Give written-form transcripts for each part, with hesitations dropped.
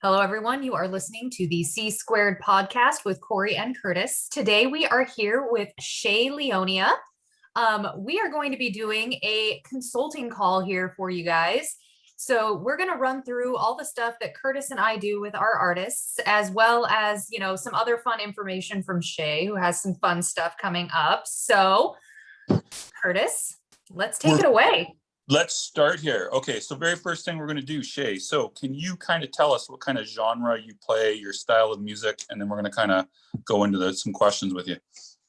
Hello, everyone. You are listening to the C Squared podcast with Corey and Curtis. Today, we are here with Shay Leonia. We are going to be doing a consulting call here for you guys. So we're going to run through all the stuff that Curtis and I do with our artists, as well as, some other fun information from Shay, who has some fun stuff coming up. So, Curtis, let's take it away. Let's start here. Okay, so very first thing we're going to do, Shay. So can you kind of tell us what kind of genre you play, your style of music, and then we're going to kind of go into some questions with you.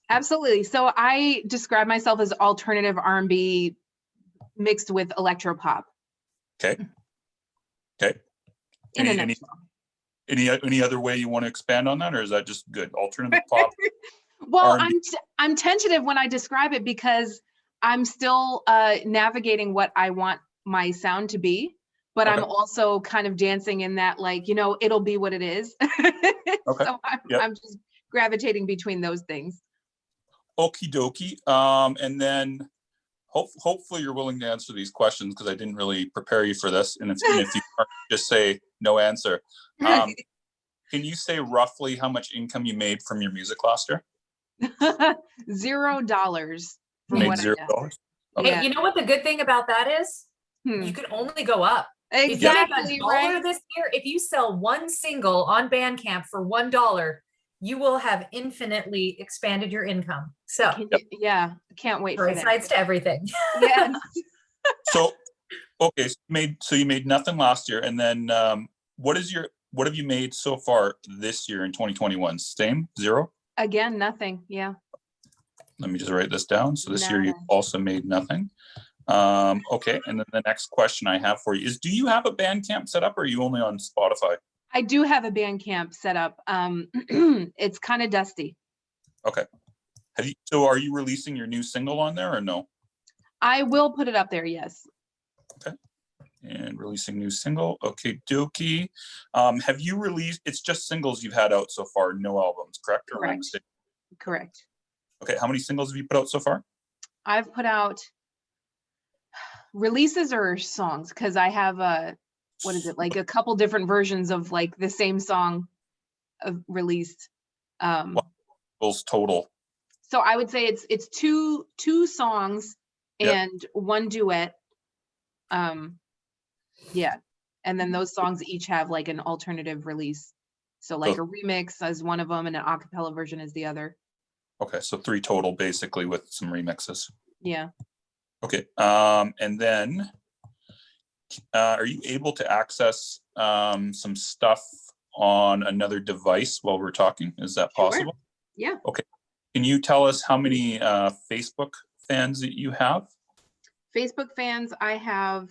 Absolutely. So I describe myself as alternative R&B mixed with electropop. Okay. Any other way you want to expand on that, or is that just good? Alternative pop. Well, I'm tentative when I describe it because I'm still navigating what I want my sound to be, but okay. I'm also kind of dancing in that, it'll be what it is. Okay. So I'm just gravitating between those things. Okie dokie. And then hopefully you're willing to answer these questions because I didn't really prepare you for this. And if you just say no answer. Can you say roughly how much income you made from your music last year? $0. Made $0. Okay. Hey, you know what the good thing about that is? You can only go up. Exactly. If you make $1 this year, if you sell one single on Bandcamp for $1, you will have infinitely expanded your income. So can't wait for sides to everything. Yeah. So you made nothing last year, and then what have you made so far this year in 2021? Same, $0? Again, nothing. Yeah. Let me just write this down. So this year you also made nothing. Okay. And then the next question I have for you is, do you have a Bandcamp set up, or are you only on Spotify? I do have a Bandcamp set up. It's kind of dusty. Okay. So are you releasing your new single on there or no? I will put it up there. Yes. Okay. And releasing new single. Okay. Dokie. Have you released, it's just singles you've had out so far, no albums, correct? Correct. Okay, how many singles have you put out so far? I've put out releases or songs, because I have a couple different versions of the same song released. What singles total? So I would say it's two songs and one duet. And then those songs each have an alternative release. So a remix as one of them and an a cappella version is the other. Okay, so 3 total basically with some remixes. Yeah. Okay, and then are you able to access some stuff on another device while we're talking? Is that possible? Sure. Yeah. Okay. Can you tell us how many Facebook fans that you have? Facebook fans, I have,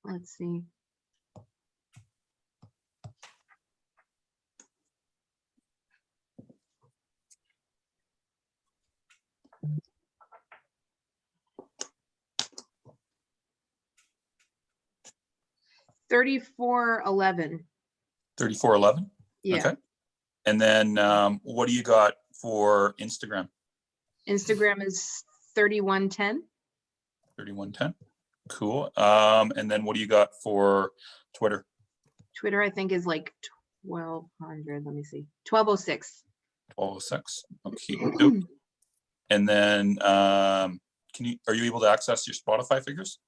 let's see. $34.11. $34.11? Yeah. Okay. And then what do you got for Instagram? Instagram is $31.10. $31.10. Cool. And then what do you got for Twitter? Twitter, I think, is 1,200. Let me see. 1,206. 1,206. Okay. And then are you able to access your Spotify figures?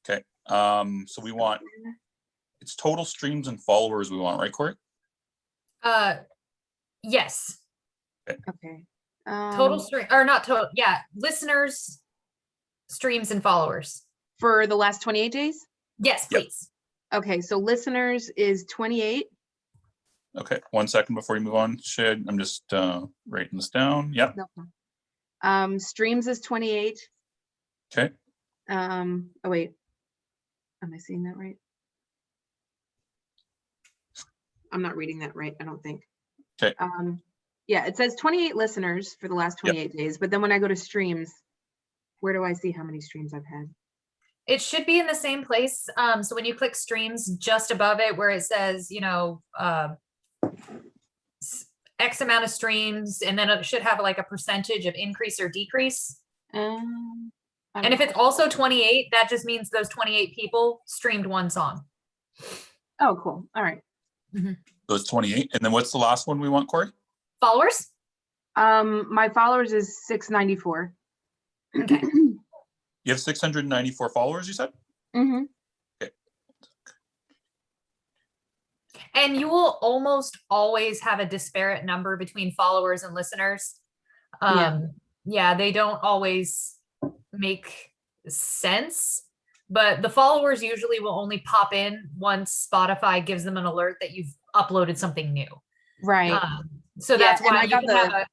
Okay. So we want, it's total streams and followers we want, right, Corey? Yes. Okay. Total stream, or not total. Yeah. Listeners, streams, and followers. For the last 28 days? Yes, please. Yep. Okay. So listeners is 28. Okay. 1 second before you move on. I'm just writing this down. Yep. No. Streams is 28. Okay. Oh, wait. Am I seeing that right? I'm not reading that right, I don't think. Okay. Yeah, it says 28 listeners for the last 28 days, but then when I go to streams, where do I see how many streams I've had? It should be in the same place. So when you click streams, just above it where it says, X amount of streams, and then it should have a percentage of increase or decrease. And if it's also 28, that just means those 28 people streamed one song. Oh, cool. All right. So it's 28. And then what's the last one we want, Corey? Followers? My followers is 694. Okay. You have 694 followers, you said? Mm-hmm. Okay. And you will almost always have a disparate number between followers and listeners. Yeah, they don't always make sense, but the followers usually will only pop in once Spotify gives them an alert that you've uploaded something new. Right. So that's why you can have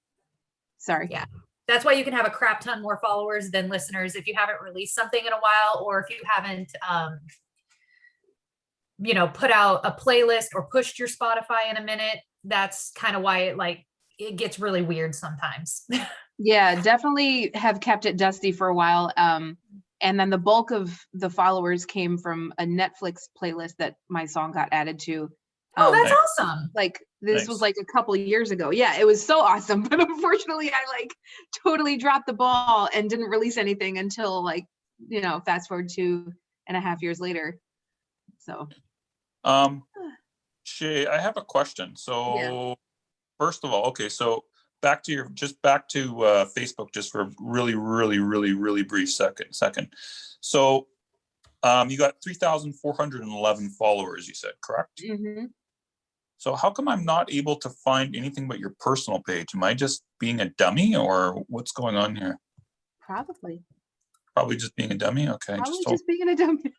sorry. Yeah. That's why you can have a crap ton more followers than listeners if you haven't released something in a while, or if you haven't, put out a playlist or pushed your Spotify in a minute. That's kind of why it gets really weird sometimes. Yeah, definitely have kept it dusty for a while. And then the bulk of the followers came from a Netflix playlist that my song got added to. Oh, that's awesome. This was like a couple of years ago. Yeah, it was so awesome. But unfortunately, I totally dropped the ball and didn't release anything until fast forward 2.5 years later. So. Shay, I have a question. So first of all, okay, so back to Facebook just for a really, really, really, really brief second. So you got 3,411 followers, you said, correct? Mm-hmm. So how come I'm not able to find anything but your personal page? Am I just being a dummy, or what's going on here? Probably just being a dummy. Okay. Just being a dummy.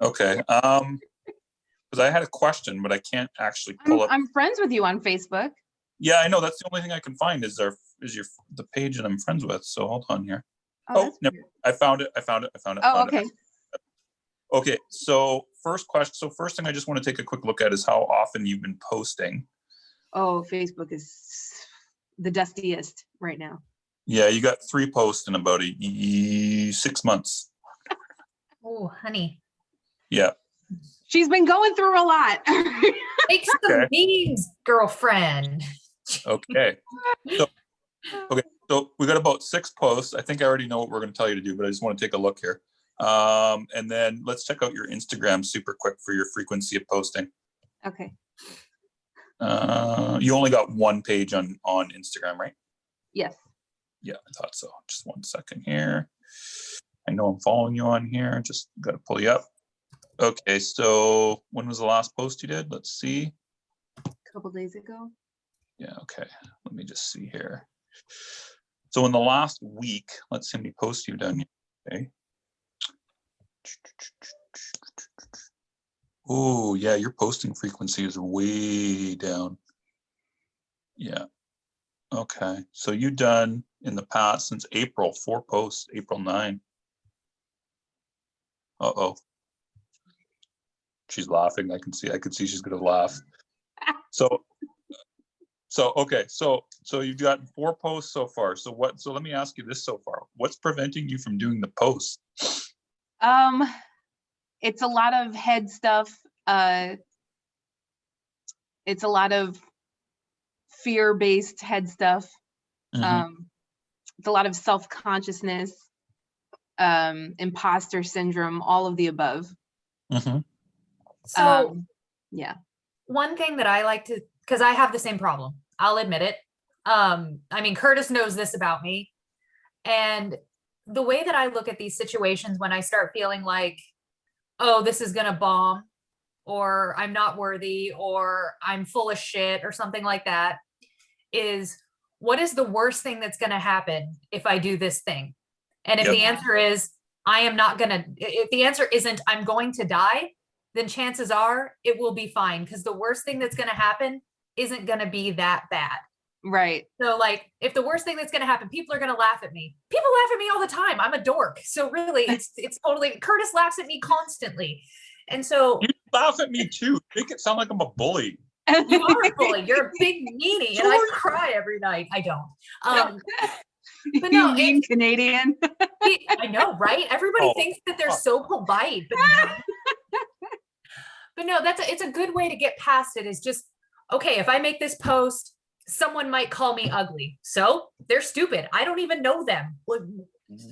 Okay. Because I had a question, but I can't actually pull up. I'm friends with you on Facebook. Yeah, I know. That's the only thing I can find is the page that I'm friends with. So hold on here. Oh, No, I found it. Oh, okay. Okay. So first question. So first thing I just want to take a quick look at is how often you've been posting. Oh, Facebook is the dustiest right now. Yeah, you got 3 posts in about 6 months. Oh, honey. Yeah. She's been going through a lot. Make some memes, girlfriend. Okay. So we got about 6 posts. I think I already know what we're going to tell you to do, but I just want to take a look here. And then let's check out your Instagram super quick for your frequency of posting. Okay. You only got 1 page on Instagram, right? Yes. Yeah, I thought so. Just 1 second here. I know I'm following you on here. Just got to pull you up. Okay, so when was the last post you did? Let's see. A couple days ago. Yeah, okay. Let me just see here. So in the last week, let's see how many posts you've done. Okay. Oh, yeah, your posting frequency is way down. Yeah. Okay. So you've done in the past since April, 4 posts, April 9. Uh-oh. She's laughing. I can see she's gonna laugh. So okay. So you've got 4 posts so far. So let me ask you this so far. What's preventing you from doing the posts? It's a lot of head stuff. It's a lot of fear-based head stuff. Mm-hmm. It's a lot of self-consciousness, imposter syndrome, all of the above. Mm-hmm. So yeah. One thing that I like to, because I have the same problem, I'll admit it. I mean, Curtis knows this about me. And the way that I look at these situations when I start feeling like, oh, this is going to bomb, or I'm not worthy, or I'm full of shit, or something like that, is what is the worst thing that's going to happen if I do this thing? And if the answer is, if the answer isn't, I'm going to die, then chances are it will be fine, because the worst thing that's going to happen isn't going to be that bad. Right. So if the worst thing that's going to happen, people are going to laugh at me. People laugh at me all the time. I'm a dork. So really it's totally, Curtis laughs at me constantly. And so you laugh at me too. Make it sound like I'm a bully. You are a bully. You're a big meanie, and I cry every night. I don't. But no, mean Canadian. I know, right? Everybody thinks that they're so polite, but no, it's a good way to get past it. Is just, okay, if I make this post, someone might call me ugly, so they're stupid. I don't even know them.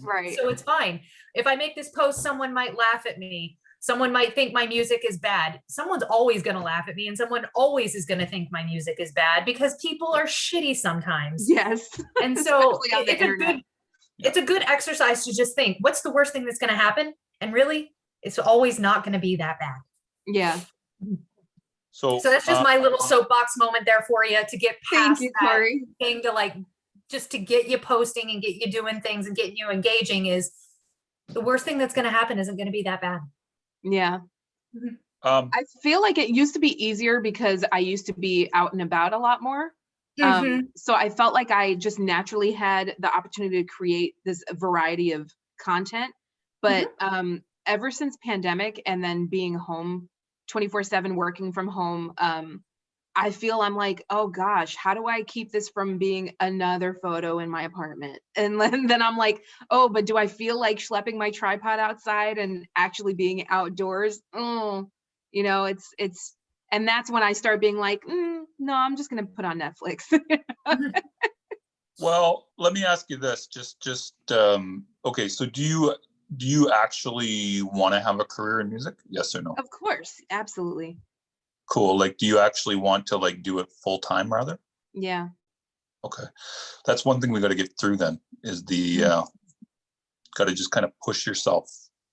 Right. So it's fine. If I make this post, someone might laugh at me. Someone might think my music is bad. Someone's always going to laugh at me, and someone always is going to think my music is bad because people are shitty sometimes. Yes. And so Especially on the internet. it's a good exercise to just think, what's the worst thing that's going to happen? And really, it's always not going to be that bad. Yeah. So that's just my little soapbox moment there for you to get Thank past you, that Corey. thing to like, just to get you posting and get you doing things and getting you engaging is the worst thing that's going to happen isn't going to be that bad. Yeah. I feel like it used to be easier because I used to be out and about a lot more. So I felt like I just naturally had the opportunity to create this variety of content. But ever since pandemic and then being home 24/7, working from home, I feel I'm like, oh gosh, how do I keep this from being another photo in my apartment? And then I'm like, oh, but do I feel like schlepping my tripod outside and actually being outdoors? Oh, it's, and that's when I start being like, no, I'm just going to put on Netflix. Well, let me ask you this, okay, so do you actually want to have a career in music? Yes or no? Of course. Absolutely. Cool. Like, do you actually want to like do it full time rather? Yeah. Okay. That's one thing we got to get through then is got to just kind of push yourself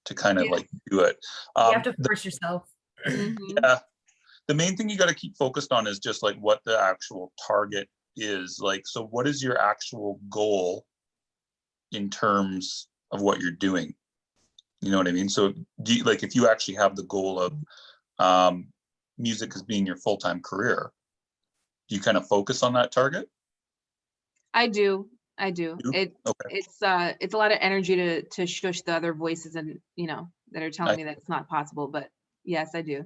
to kind of like do it. You have to force yourself. Yeah. The main thing you got to keep focused on is just like what the actual target is. Like, so what is your actual goal in terms of what you're doing? You know what I mean? So do you, like, if you actually have the goal of music as being your full-time career, do you kind of focus on that target? I do. It's a lot of energy to shush the other voices and that are telling me that it's not possible. But yes, I do.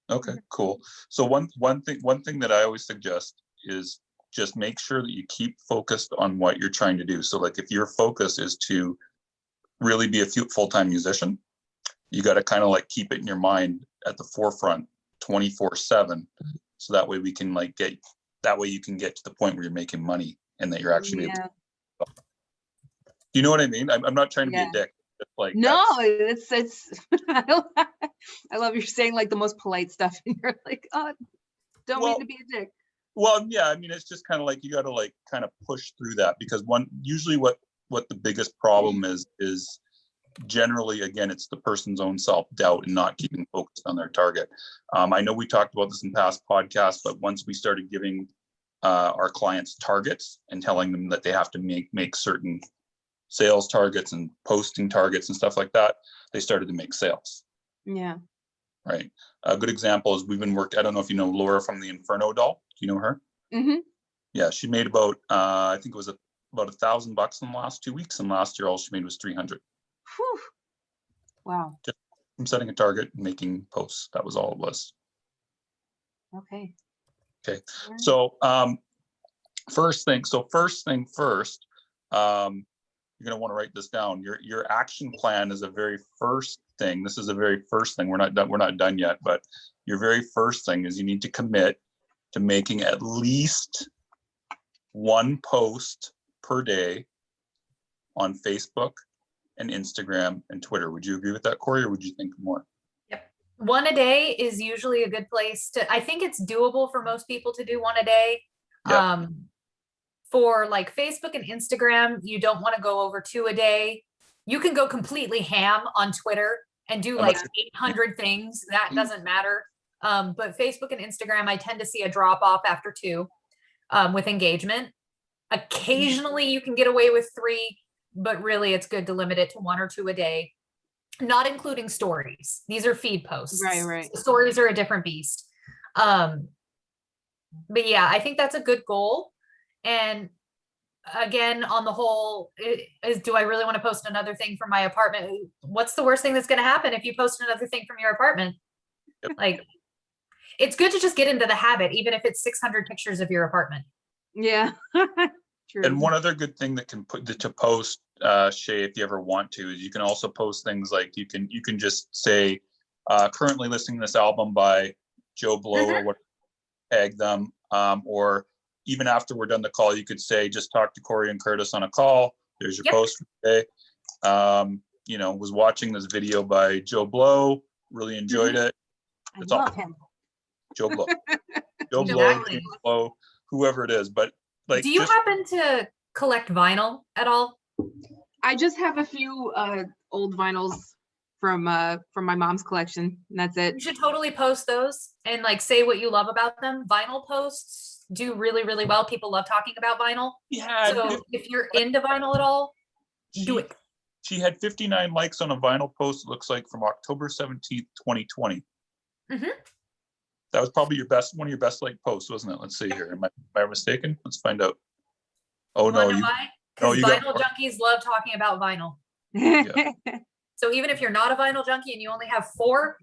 Okay, cool. So one thing that I always suggest is just make sure that you keep focused on what you're trying to do. So like if your focus is to really be a full-time musician, you got to kind of like keep it in your mind at the forefront 24/7. So that way you can get to the point where you're making money and that you're actually able to. You know what I mean? I'm not trying to be a dick. Like no, it's I love you're saying like the most polite stuff and you're like, oh, don't mean to be a dick. Well, yeah, I mean, it's just kind of like you got to like kind of push through that because usually what the biggest problem is generally, again, it's the person's own self-doubt and not keeping focused on their target. I know we talked about this in past podcasts, but once we started giving our clients targets and telling them that they have to make certain sales targets and posting targets and stuff like that, they started to make sales. Yeah. Right. A good example is we've been working, I don't know if you know Laura from the Inferno doll. Do you know her? Yeah, she made about, I think it was about $1,000 in the last 2 weeks. And last year, all she made was 300. Whew. Wow. Just from setting a target and making posts. That was all it was. Okay. So first thing first, you're going to want to write this down. Your action plan is a very first thing. This is a very first thing. We're not done yet, but your very first thing is you need to commit to making at least one post per day on Facebook and Instagram and Twitter. Would you agree with that, Corey, or would you think more? Yep. One a day is usually a good place to, I think it's doable for most people to do one a day. Yep. For like Facebook and Instagram, you don't want to go over 2 a day. You can go completely ham on Twitter and do like 800 things. That doesn't matter. But Facebook and Instagram, I tend to see a drop off after 2 with engagement. Occasionally you can get away with 3, but really it's good to limit it to 1 or 2 a day, not including stories. These are feed posts. Right. So stories are a different beast. But yeah, I think that's a good goal. And again, on the whole, do I really want to post another thing from my apartment? What's the worst thing that's going to happen if you post another thing from your apartment? Yep. Like, it's good to just get into the habit, even if it's 600 pictures of your apartment. Yeah. True. And one other good thing that can to post, Shay, if you ever want to, is you can also post things like you can just say, currently listening to this album by Joe Blow or what, tag them, or even after we're done the call, you could say, just talk to Corey and Curtis on a call. There's your post for today. Was watching this video by Joe Blow, really enjoyed it. I That's love all. him. Joe Blow. Joe Blow, Exactly. James Blow, whoever it is. But like, Do you happen to collect vinyl at all? I just have a few old vinyls from my mom's collection, and that's You it. should totally post those and like say what you love about them. Vinyl posts do really, really well. People love talking about vinyl. yeah, So if you're into vinyl at all, do it. She had 59 likes on a vinyl post, it looks like, from October 17th, 2020. Mhm. That was probably one of your best liked posts, wasn't it? Let's see here. Am I mistaken? Let's find out. Oh no, Wanna know why? Because you got vinyl junkies love talking about vinyl. So even if you're not a vinyl junkie and you only have 4,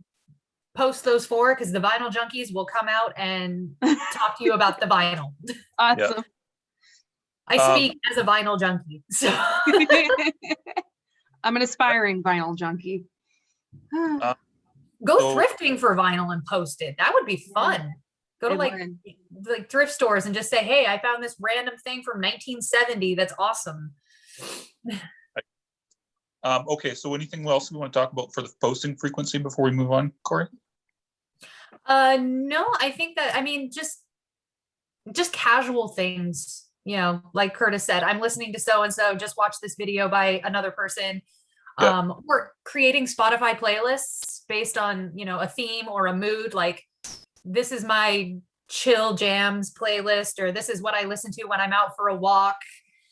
post those 4 because the vinyl junkies will come out and talk to you about the vinyl. Awesome. I speak as a vinyl junkie. So I'm an aspiring vinyl junkie. go So- thrifting for vinyl and post it. That would be fun. Go to It like would. thrift stores and just say, hey, I found this random thing from 1970 that's awesome. Okay, so anything else we want to talk about for the posting frequency before we move on, Corey? No, I think that, I mean, just casual things, like Curtis said, I'm listening to so-and-so, just watch this video by another person. Yeah. Or creating Spotify playlists based on, a theme or a mood, like this is my chill jams playlist, or this is what I listen to when I'm out for a walk.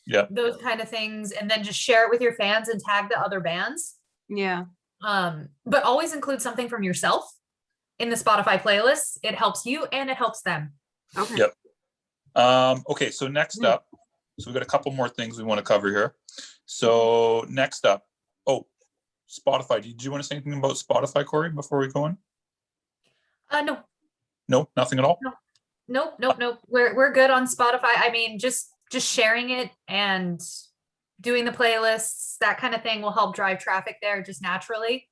Yeah. Those kind of things, and then just share it with your fans and tag the other bands. Yeah. But always include something from yourself in the Spotify playlists. It helps you and it helps them. Okay. Yep. Okay, so next up, so we've got a couple more things we want to cover here. So next up, Spotify. Did you want to say anything about Spotify, Corey, before we go on? No. No, nothing at all? Nope. We're good on Spotify. I mean, just sharing it and doing the playlists, that kind of thing will help drive traffic there just naturally.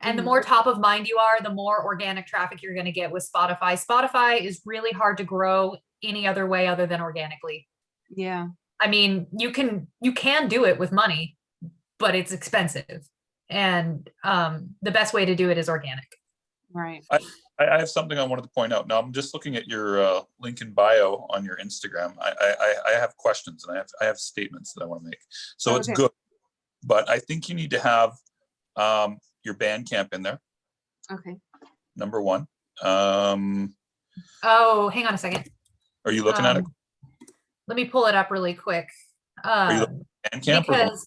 And the more top of mind you are, the more organic traffic you're going to get with Spotify. Spotify is really hard to grow any other way other than organically. Yeah. I mean, you can do it with money, but it's expensive. And the best way to do it is organic. Right. I have something I wanted to point out. Now I'm just looking at your link in bio on your Instagram. I have questions and I have statements that I want to make. So It's good, but I think you need to have your Bandcamp in there. Okay. Number one. Oh, hang on a second. Are you looking at it? Let me pull it up really quick. Are you looking at Bandcamp? Because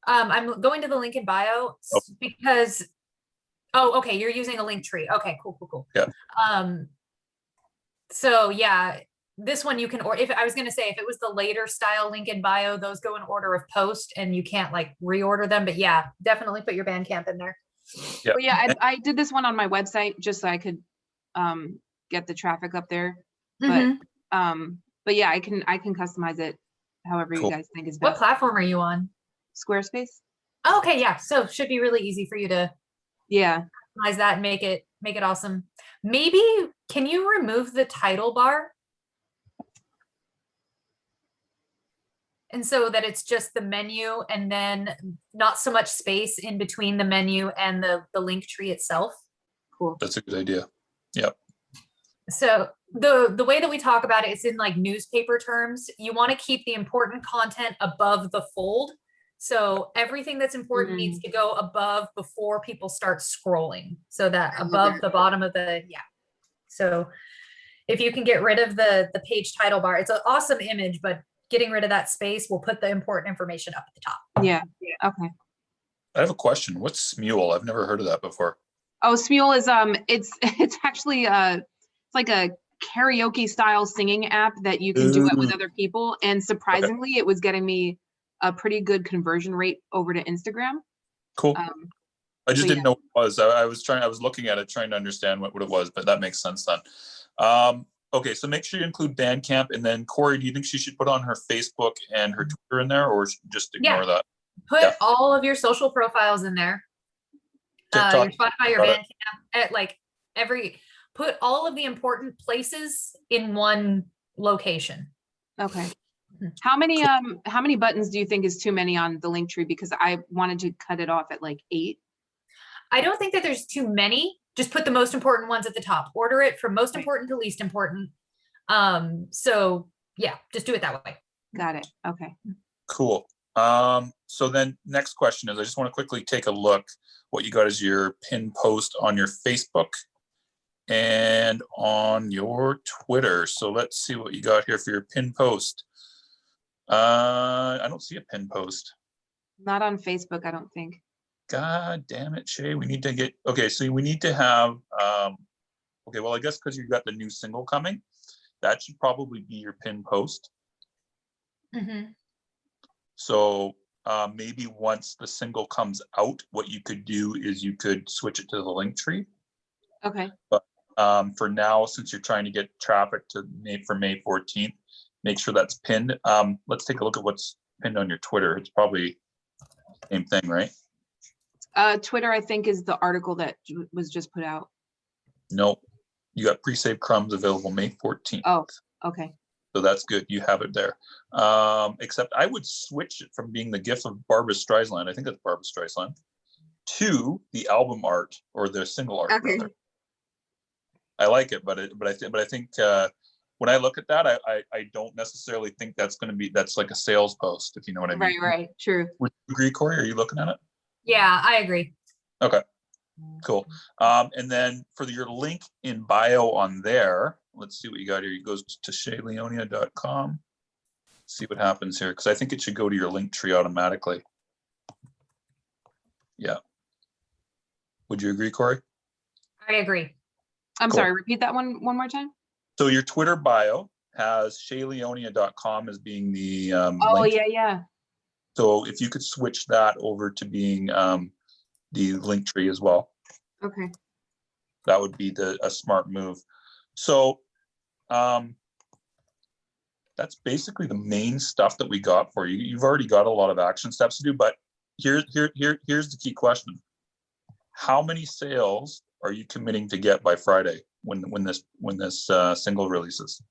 I'm going to the link in bio because okay, you're using a link tree. Okay, cool. Yeah. So yeah, this one you can, or if I was going to say, if it was the later style link in bio, those go in order of post and you can't like reorder them, but yeah, definitely put your Bandcamp in there. Yeah. Well, yeah, I did this one on my website just so I could get the traffic up there. But yeah, I can customize it however you guys think is What best. platform are you on? Squarespace. Okay, yeah. So should be really easy for you to customize that and make it awesome. Maybe can you remove the title bar? And so that it's just the menu and then not so much space in between the menu and the link tree itself. Cool. That's a good idea. Yep. So the way that we talk about it is in like newspaper terms. You want to keep the important content above the fold. So everything that's important needs to go above before people start scrolling. So that above the bottom of So if you can get rid of the page title bar, it's an awesome image, but getting rid of that space will put the important information up at the top. Yeah. Okay. I have a question. What's Smule? I've never heard of that before. Oh, Smule is it's actually it's like a karaoke style singing app that you can do it with other people. And surprisingly, it was getting me a pretty good conversion rate over to Instagram. Cool. I just didn't know what it was. I was looking at it, trying to understand what it was, but that makes sense then. Okay, so make sure you include Bandcamp, and then Corey, do you think she should put on her Facebook and her Twitter in there, or just ignore that? Put all of your social profiles in there. TikTok, your Spotify, your Bandcamp, put all of the important places in one location. Okay. How many buttons do you think is too many on the link tree? Because I wanted to cut it off at like 8. I don't think that there's too many. Just put the most important ones at the top. Order it from most Right. important to least important. So yeah, just do it that way. Got it. Okay. Cool. So then next question is, I just want to quickly take a look what you got as your pin post on your Facebook and on your Twitter. So let's see what you got here for your pin post. I don't see a pin post. Not on Facebook, I don't think. God damn it, Shay. We need to get, okay, so we need to have, okay, well, I guess because you've got the new single coming, that should probably be your pin post. Mm-hmm. So maybe once the single comes out, what you could do is you could switch it to the link tree. Okay. But for now, since you're trying to get traffic to May 14th, make sure that's pinned. Let's take a look at what's pinned on your Twitter. It's probably the same thing, right? Twitter, I think, is the article that was just put out. No, you got pre-saved crumbs available May 14th. Oh, okay. So that's good. You have it there. Except I would switch it from being the gift of Barbara Streisand, I think that's Barbara Streisand, to the album art or the single art. Okay. Rather. I like it, but I think when I look at that, I don't necessarily think that's going to be, that's like a sales post, if you know what I mean. Right. True. Would you agree, Corey? Are you looking at it? Yeah, I agree. Okay, cool. And then for your link in bio on there, let's see what you got here. It goes to shayleonia.com. See what happens here, because I think it should go to your link tree automatically. Yeah. Would you agree, Corey? I agree. I'm Cool. sorry, repeat that one more time. So your Twitter bio has shayleonia.com as being the Oh, link. yeah. So if you could switch that over to being the link tree as well, Okay. that would be a smart move. So that's basically the main stuff that we got for you. You've already got a lot of action steps to do, but here's the key question. How many sales are you committing to get by Friday when this single releases?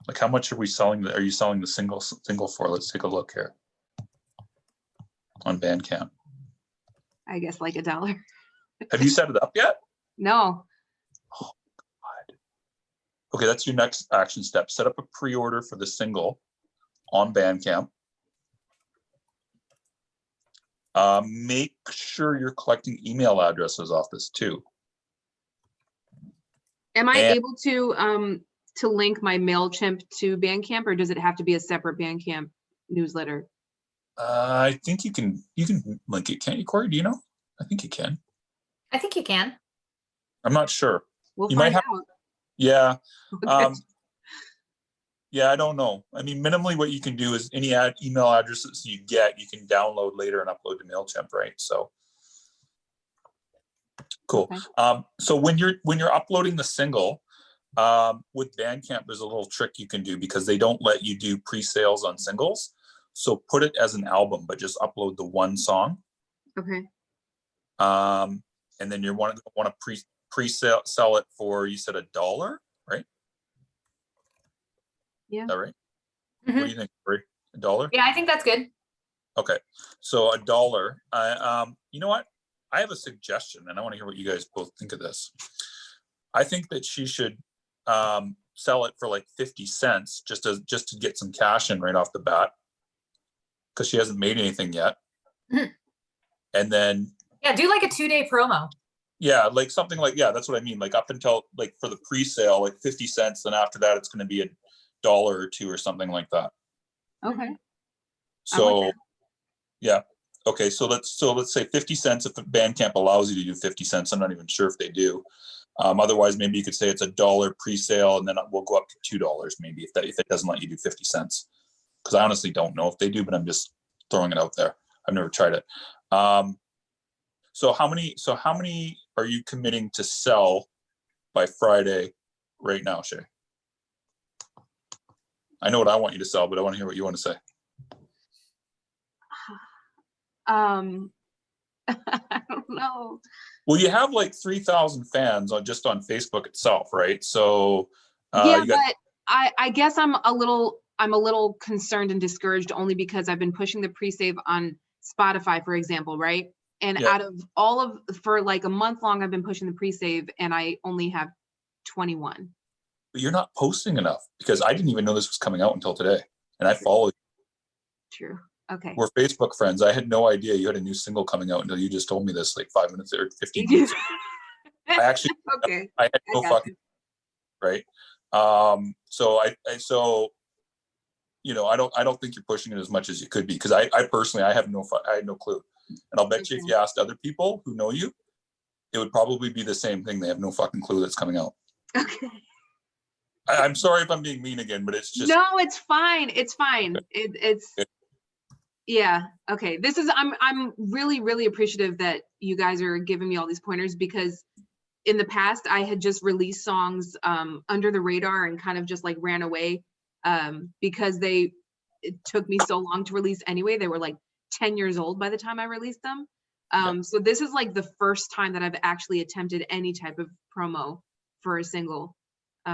Like how much are we selling? Are you selling the single for? Let's take a look here on Bandcamp. I guess like $1. Have you set it up yet? No. Oh, God. Okay, that's your next action step. Set up a pre-order for the single on Bandcamp. Make sure you're collecting email addresses off this too. Am I able to link my MailChimp to Bandcamp, or does it have to be a separate Bandcamp newsletter? I think you can link it, can't you, Corey? Do you know? I think you can. I think you can. I'm not sure. We'll You find might have, out. yeah. Okay. Yeah, I don't know. I mean, minimally what you can do is any email addresses you get, you can download later and upload to MailChimp, right? So cool. Okay. So when you're uploading the single, with Bandcamp, there's a little trick you can do because they don't let you do pre-sales on singles. So put it as an album, but just upload the one song. Okay. And then you want to pre-sell it for, you said $1, right? Yeah. Is that right? Mhm. What do you think, Corey? $1? Yeah, I think that's good. Okay, so $1. You know what? I have a suggestion, and I want to hear what you guys both think of this. I think that she should sell it for like 50 cents just to get some cash in right off the bat, because she hasn't made anything yet. Mhm. And then Yeah, do like a 2-day promo. yeah, like something like, yeah, that's what I mean. Like up until like for the pre-sale, like 50 cents. Then after that, it's going to be $1 or $2 or something like that. Okay. So yeah. Okay. So let's say 50 cents if Bandcamp allows you to do 50 cents. I'm not even sure if they do. Otherwise, maybe you could say it's $1 pre-sale and then we'll go up to $2 maybe if it doesn't let you do 50 cents. Because I honestly don't know if they do, but I'm just throwing it out there. I've never tried it. So how many are you committing to sell by Friday right now, Shay? I know what I want you to sell, but I want to hear what you want to say. I don't know. Well, you have like 3,000 fans on Facebook itself, right? So Yeah, you got, but I guess I'm a little concerned and discouraged only because I've been pushing the pre-save on Spotify, for example, right? And Yeah. out of all of, for like a month long, I've been pushing the pre-save and I only have 21. but you're not posting enough, because I didn't even know this was coming out until today. And I follow you. True. Okay. We're Facebook friends. I had no idea you had a new single coming out until you just told me this like 5 minutes or 15 minutes ago. I actually, Okay. I had I no got fucking, right? So I don't think you're pushing it as much as you could be, because I personally, I had no clue. And I'll bet you if you asked other people who know you, it would probably be the same thing. They have no fucking clue that's coming out. Okay. I'm sorry if I'm being mean again, but it's just. No, it's fine. It's fine. It's yeah. Okay. I'm really, really appreciative that you guys are giving me all these pointers, because in the past I had just released songs under the radar and kind of just like ran away because it took me so long to release anyway. They were like 10 years old by the time I released them. So this is like the first time that I've actually attempted any type of promo for a single.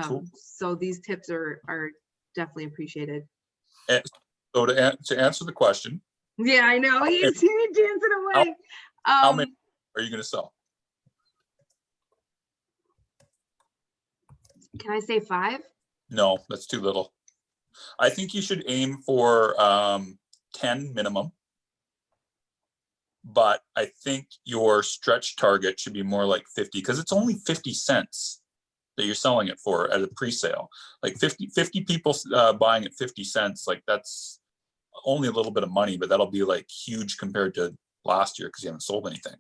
Cool. So these tips are definitely appreciated. And so to answer the question. Yeah, I know. He's dancing away. How many are you going to sell? Can I say 5? No, that's too little. I think you should aim for 10 minimum. But I think your stretch target should be more like 50, because it's only 50 cents that you're selling it for at a pre-sale. Like 50 people buying at 50 cents, like that's only a little bit of money, but that'll be like huge compared to last year because you haven't sold anything.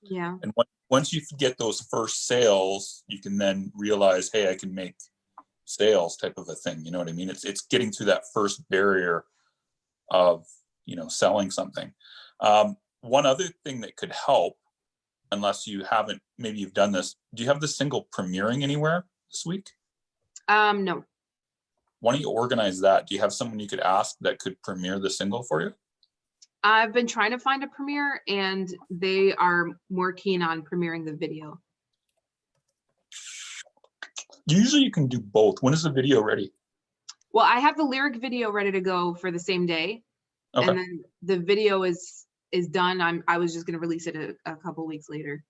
Yeah. And once you get those first sales, you can then realize, hey, I can make sales type of a thing. You know what I mean? It's getting through that first barrier of, selling something. One other thing that could help, unless you haven't, maybe you've done this, do you have the single premiering anywhere this week? No. Why don't you organize that? Do you have someone you could ask that could premiere the single for you? I've been trying to find a premiere and they are more keen on premiering the video. Usually you can do both. When is the video ready? Well, I have the lyric video ready to go for the same day. Okay. And then the video is done. I was just going to release it a couple weeks later.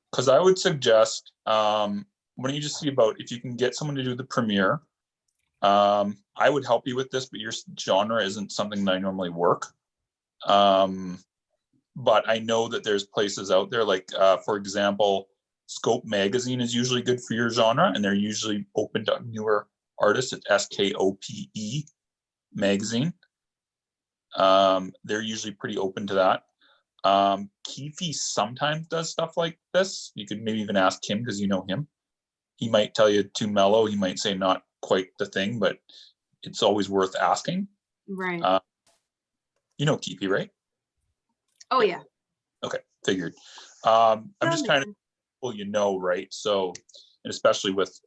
Because I would suggest, why don't you just see about if you can get someone to do the premiere. I would help you with this, but your genre isn't something that I normally work. But I know that there's places out there like, for example, Scope Magazine is usually good for your genre, and they're usually open to newer artists. It's SKOPE Magazine. They're usually pretty open to that. Keefe sometimes does stuff like this. You could maybe even ask him because you know him. He might tell you too mellow. He might say not quite the thing, but it's always worth asking. Right. You know Keefe, right? Oh yeah. Okay, figured. I'm just trying to, right? So, and especially because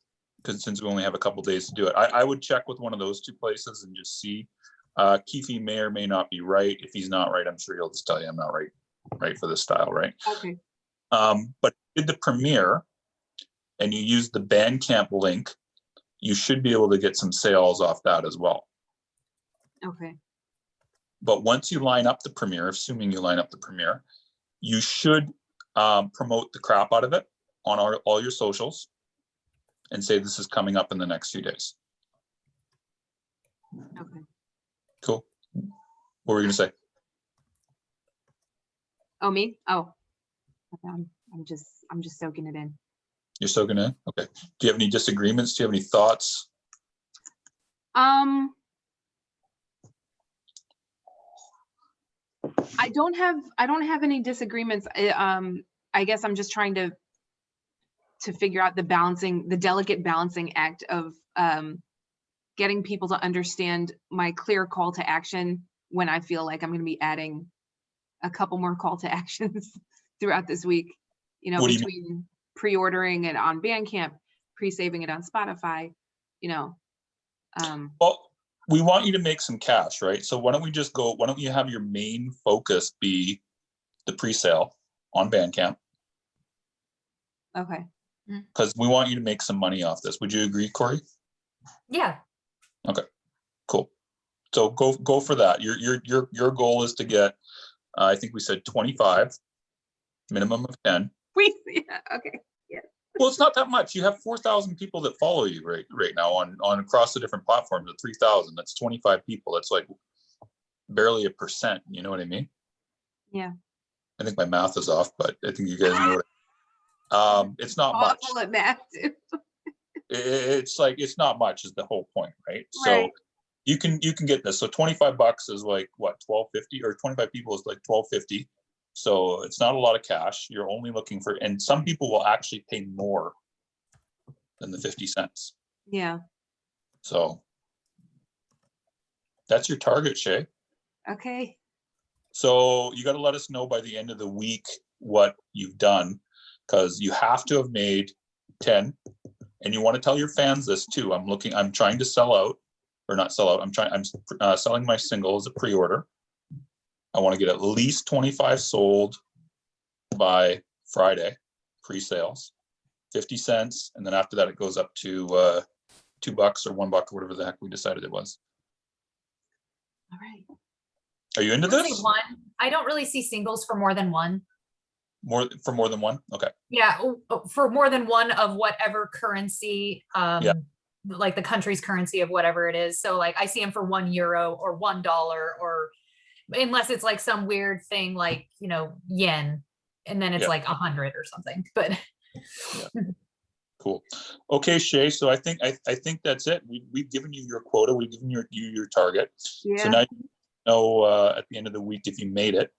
since we only have a couple days to do it, I would check with one of those two places and just see. Keefe may or may not be right. If he's not right, I'm sure he'll just tell you I'm not right for this style, right? Okay. But did the premiere and you use the Bandcamp link, you should be able to get some sales off that as well. Okay. But once you line up the premiere, assuming you line up the premiere, you should promote the crap out of it on all your socials and say this is coming up in the next few days. Okay. Cool. What were you gonna say? Oh, me? Oh, I'm just soaking it in. You're soaking in? Okay. Do you have any disagreements? Do you have any thoughts? I don't have any disagreements. I guess I'm just trying to figure out the delicate balancing act of getting people to understand my clear call to action when I feel like I'm going to be adding a couple more call to actions throughout this week, between pre-ordering it on Bandcamp, pre-saving it on Spotify, Well, we want you to make some cash, right? So why don't you have your main focus be the pre-sale on Bandcamp Okay. because we want you to make some money off this. Would you agree, Corey? Yeah. Cool. So go for that. Your goal is to get, I think we said 25, minimum of 10. Okay. Well, it's not that much. You have 4,000 people that follow you right now on across the different platforms. At 3,000, that's 25 people. That's like barely a percent. You know what I mean? Yeah. I think my math is off, but I think you guys know it. It's not much. Awful at math too. It's not much is the whole point, right? Right. So you can get this. So $25 is like what, $12.50, or 25 people is like $12.50. So it's not a lot of cash. You're only looking for, and some people will actually pay more than the 50 cents. Yeah. So that's your target, Shay. Okay. So you got to let us know by the end of the week what you've done, because you have to have made 10, and you want to tell your fans this too. I'm trying to sell out, or not sell out. I'm selling my single as a pre-order. I want to get at least 25 sold by Friday, pre-sales, 50 cents. And then after that, it goes up to $2 or $1 or whatever the heck we decided it was. All right. Are you into I would say this? one. I don't really see singles for more than one. More than one? Okay. Yeah, for more than one of whatever currency, Yeah. like the country's currency of whatever it is. So like I see them for €1 or $1, or unless it's like some weird thing like, yen, and then it's Yeah. like 100 or something. But Cool. Okay, Shay. So I think that's it. We've given you your quota. We've given you your target. Yeah. So now you know at the end of the week if you made it.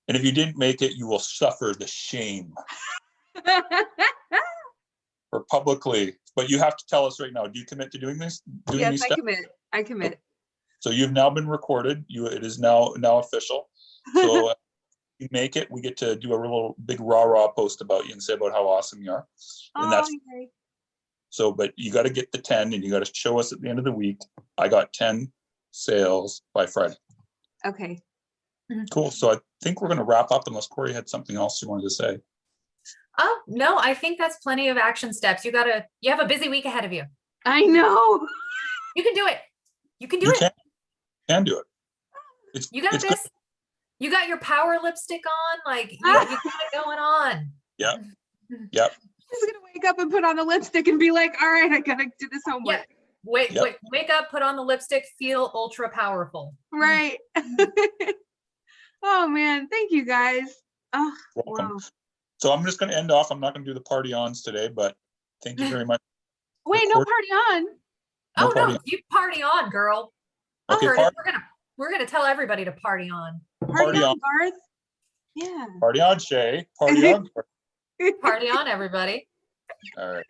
And if you didn't make it, you will suffer the shame. Or publicly, but you have to tell us right now. Do you commit to doing this? Yes, these I steps? commit. I commit. So you've now been recorded. It is now official. So if you make it, we get to do a real big rah post about you and say about how awesome you are. And that's Okay. so. But you got to get the 10, and you got to show us at the end of the week. I got 10 sales by Friday. Okay. Cool. So I think we're going to wrap up unless Corey had something else you wanted to say. oh no, I think that's plenty of action steps. You have a busy week ahead of you. I know. You can do it. You can do You it. can do it. You got it's this. good. You got your power lipstick on. Like you got it going on. Yep. I'm just gonna wake up and put on the lipstick and be like, all right, I gotta do this homework. Yeah. Wake up, put on the lipstick, feel ultra powerful. Right. Oh man, thank you guys. Oh, Welcome. wow. So I'm just going to end off. I'm not going to do the party ons today, but thank you very much. Wait, no party on. No Oh party. no, you party on, girl. Okay, Curtis, we're gonna tell everybody to party on. Party on, Garth. Yeah. Party on, Shay. Party on. Party on, everybody. All right.